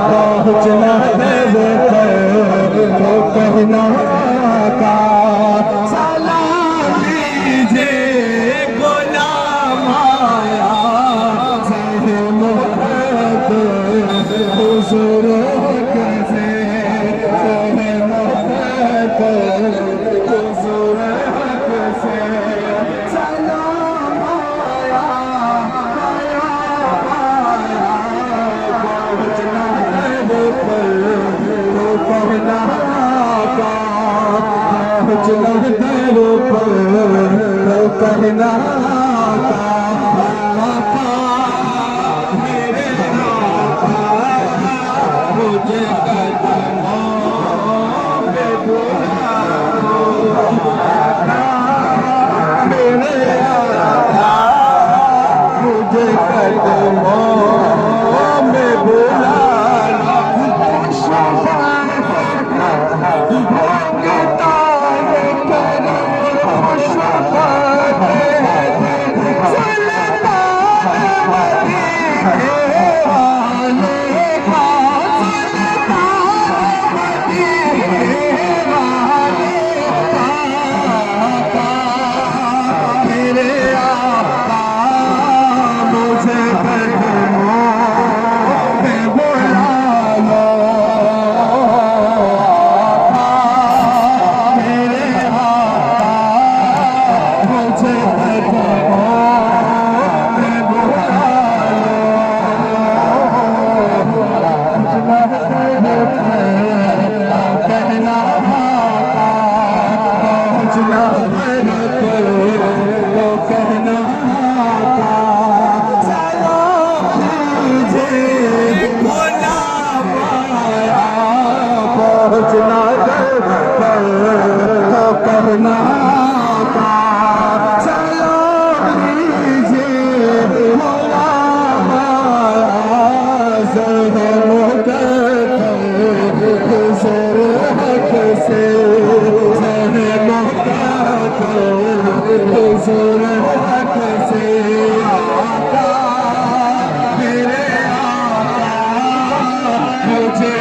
पहुँचना है वो कहना का सलाम लीजिए गुलाम आया मोहब्बत हुजूर कैसे मोहब्बत हुजूर कैसे सलाम आया पहुँचना है वो कहना का पहुँचना है वो कहना का मेरे मुझे कदमों पे बुलाओ मेरे मुझे कदमों में बुलाना होंगे तारे करम खुशबात कहना का सलाम लीजिए मौला हुजूर हक से हुजूर हक से आका मेरे आका मुझे